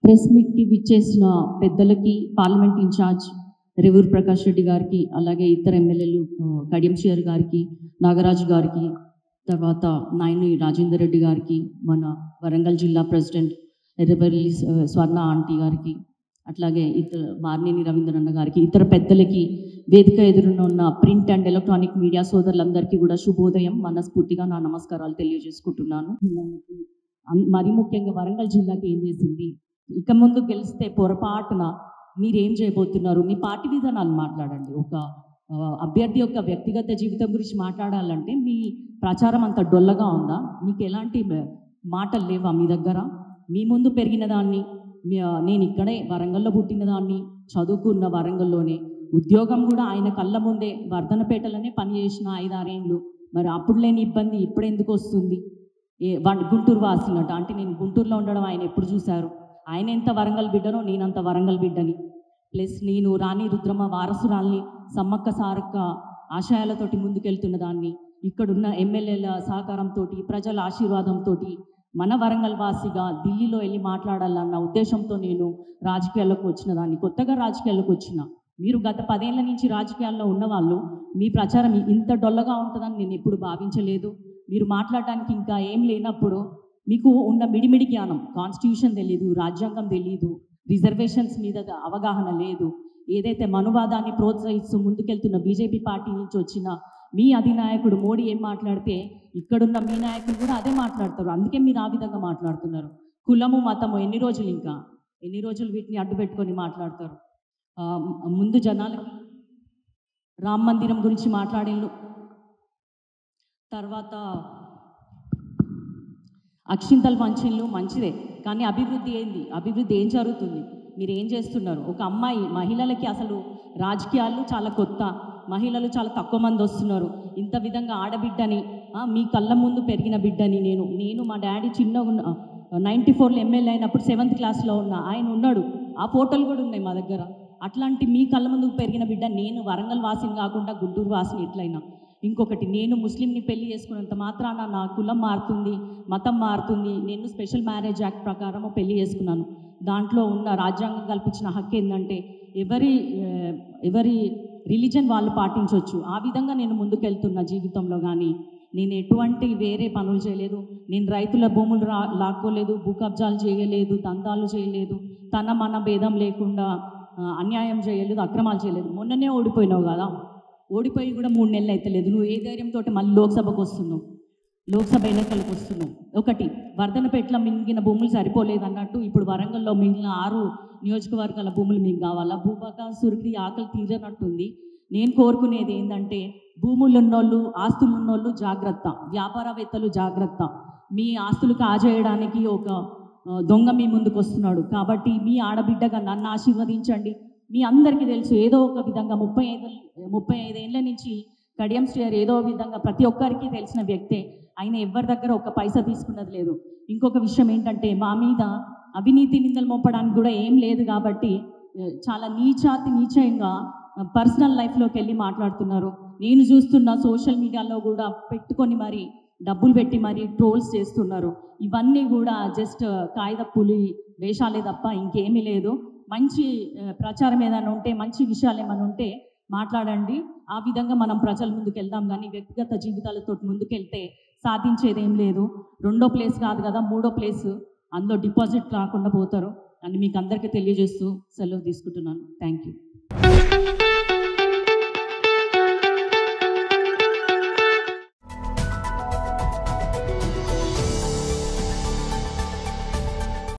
Press మీట్కి విచ్చేసిన పెద్దలకి, parliament incharge Revuru Prakash Reddy గారికి, అలాగే ఇతర ఎమ్మెల్యేలు కడియం శ్రీహరి గారికి, నాగరాజు గారికి, తర్వాత నాయని రాజేందర్ రెడ్డి గారికి, మన వరంగల్ జిల్లా ప్రెసిడెంట్ ఎర్రబెల్లి స్వర్ణ ఆంటీ గారికి, అట్లాగే ఇతర మార్నేని రవీంద్రన్న గారికి, ఇతర పెద్దలకి, వేదిక ఎదురున్న ఉన్న ప్రింట్ అండ్ ఎలక్ట్రానిక్ మీడియా సోదరులందరికీ కూడా శుభోదయం. మనస్ఫూర్తిగా నా నమస్కారాలు తెలియజేసుకుంటున్నాను. మరి ముఖ్యంగా వరంగల్ జిల్లాకి ఏం చేసింది, ఇక ముందు గెలిస్తే పొరపాటున మీరేం చేయబోతున్నారు, మీ పార్టీ విధానాలు మాట్లాడండి. ఒక అభ్యర్థి యొక్క వ్యక్తిగత జీవితం గురించి మాట్లాడాలంటే మీ ప్రచారం అంత డొల్లగా ఉందా? మీకు ఎలాంటి మాటలు లేవా మీ దగ్గర? మీ ముందు పెరిగిన దాన్ని, నేను ఇక్కడే వరంగల్లో పుట్టిన దాన్ని, చదువుకున్న వరంగల్లోనే, ఉద్యోగం కూడా ఆయన కళ్ళ ముందే వర్ధనపేటలోనే పనిచేసిన 5-6 ఏళ్ళు. మరి అప్పుడు లేని ఇబ్బంది ఇప్పుడు ఎందుకు వస్తుంది? గుంటూరు వాసినట్టు అంటే నేను గుంటూరులో ఉండడం ఆయన ఎప్పుడు చూశారు? ఆయన ఎంత వరంగల్ బిడ్డనో నేనంత వరంగల్ బిడ్డని. ప్లస్ నేను రాణి రుద్రమ్మ వారసురాల్ని, సమ్మక్క సారక్క ఆశయాలతోటి ముందుకెళ్తున్న దాన్ని, ఇక్కడున్న ఎమ్మెల్యేల సహకారంతో, ప్రజల ఆశీర్వాదంతో మన వరంగల్ వాసిగా ఢిల్లీలో వెళ్ళి మాట్లాడాలన్న ఉద్దేశంతో నేను రాజకీయాల్లోకి వచ్చిన దాన్ని. కొత్తగా రాజకీయాల్లోకి వచ్చిన మీరు గత 10 ఏళ్ల నుంచి రాజకీయాల్లో ఉన్నవాళ్ళు మీ ప్రచారం ఇంత డొల్లగా ఉంటుందని నేను ఎప్పుడు భావించలేదు. మీరు మాట్లాడడానికి ఇంకా ఏం లేనప్పుడు మీకు ఉన్న మిడిమిడి జ్ఞానం, కాన్స్టిట్యూషన్ తెలీదు, రాజ్యాంగం తెలీదు, రిజర్వేషన్స్ మీద అవగాహన లేదు. ఏదైతే మనువాదాన్ని ప్రోత్సహిస్తూ ముందుకెళ్తున్న బీజేపీ పార్టీ నుంచి వచ్చిన మీ అధినాయకుడు మోడీ ఏం మాట్లాడితే ఇక్కడున్న మీ నాయకులు కూడా అదే మాట్లాడతారు. అందుకే మీరు ఆ విధంగా మాట్లాడుతున్నారు. కులము మతము ఎన్ని రోజులు వీటిని అడ్డు పెట్టుకొని మాట్లాడతారు? ముందు జనాలకి రామ మందిరం గురించి మాట్లాడిళ్ళు, తర్వాత అక్షింతలు పంచిళ్ళు, మంచిదే. కానీ అభివృద్ధి ఏంది? అభివృద్ధి ఏం జరుగుతుంది? మీరు ఏం చేస్తున్నారు? ఒక అమ్మాయి, మహిళలకి అసలు రాజకీయాలు చాలా కొత్త, మహిళలు చాలా తక్కువ మంది వస్తున్నారు. ఇంత విధంగా ఆడబిడ్డని, మీ కళ్ళ ముందు పెరిగిన బిడ్డని నేను మా డాడీ చిన్నగా 94లో ఎమ్మెల్యే అయినప్పుడు 7th క్లాస్లో ఉన్న ఆయన ఉన్నాడు. ఆ ఫోటోలు కూడా ఉన్నాయి మా దగ్గర. అట్లాంటి మీ కళ్ళ ముందు పెరిగిన బిడ్డ నేను. వరంగల్ వాసిని కాకుండా గుంటూరు వాసిని ఎట్లయినా. ఇంకొకటి, నేను ముస్లింని పెళ్లి చేసుకున్నంత మాత్రాన నా కులం మారుతుంది, మతం మారుతుంది? నేను స్పెషల్ మ్యారేజ్ యాక్ట్ ప్రకారం పెళ్లి చేసుకున్నాను. దాంట్లో ఉన్న రాజ్యాంగం కల్పించిన హక్కు ఏంటంటే ఎవరి రిలీజన్ వాళ్ళు పాటించవచ్చు. ఆ విధంగా నేను ముందుకెళ్తున్న జీవితంలో. కానీ నేను ఎటువంటి వేరే పనులు చేయలేదు. నేను రైతుల భూములు లాక్కోలేదు, భూ కబ్జాలు చేయలేదు, దందాలు చేయలేదు, మన భేదం లేకుండా అన్యాయం చేయలేదు, అక్రమాలు చేయలేదు. మొన్ననే ఓడిపోయినావు కదా, ఓడిపోయి కూడా 3 నెలలు అయితే లేదు. నువ్వు ఏ ధైర్యంతో మళ్ళీ లోక్సభకు వస్తున్నావు, లోక్సభ ఎన్నికలకు వస్తున్నావు? ఒకటి, వర్ధనపేటలో మింగిన భూములు సరిపోలేదు అన్నట్టు ఇప్పుడు వరంగల్లో మిగిలిన 6 నియోజకవర్గాల భూములు మీకు కావాలా? భూబకాసురుడికి ఆకలి తీరనట్టుంది. నేను కోరుకునేది ఏంటంటే, భూములు ఉన్నోళ్ళు, ఆస్తులు ఉన్నోళ్ళు జాగ్రత్త, వ్యాపారవేత్తలు జాగ్రత్త. మీ ఆస్తులు కాజేయడానికి ఒక దొంగ మీ ముందుకు వస్తున్నాడు. కాబట్టి మీ ఆడబిడ్డగా నన్ను ఆశీర్వదించండి. మీ అందరికీ తెలుసు, ఏదో ఒక విధంగా 35 ఏళ్ళ నుంచి కడియం శ్రీహరి ఏదో విధంగా ప్రతి ఒక్కరికి తెలిసిన వ్యక్తే. ఆయన ఎవరి దగ్గర ఒక పైసా తీసుకున్నది లేదు. ఇంకొక విషయం ఏంటంటే, మా మీద అవినీతి నిందలు మోపడానికి కూడా ఏం లేదు. కాబట్టి చాలా నీచంగా పర్సనల్ లైఫ్లోకి వెళ్ళి మాట్లాడుతున్నారు. నేను చూస్తున్న సోషల్ మీడియాలో కూడా పెట్టుకొని మరి డబ్బులు పెట్టి మరి ట్రోల్స్ చేస్తున్నారు. ఇవన్నీ కూడా జస్ట్ కాగితపులి వేషాలే తప్ప ఇంకేమీ లేదు. మంచి ప్రచారం ఏదైనా ఉంటే, మంచి విషయాలు ఏమైనా ఉంటే మాట్లాడండి. ఆ విధంగా మనం ప్రజల ముందుకు వెళ్దాం. కానీ వ్యక్తిగత జీవితాలతో ముందుకెళ్తే సాధించేది ఏం లేదు. 2వ ప్లేస్ కాదు కదా, 3వ ప్లేస్, అందులో డిపాజిట్ రాకుండా పోతారు అని మీకు అందరికీ తెలియజేస్తూ సెలవు తీసుకుంటున్నాను. Thank you.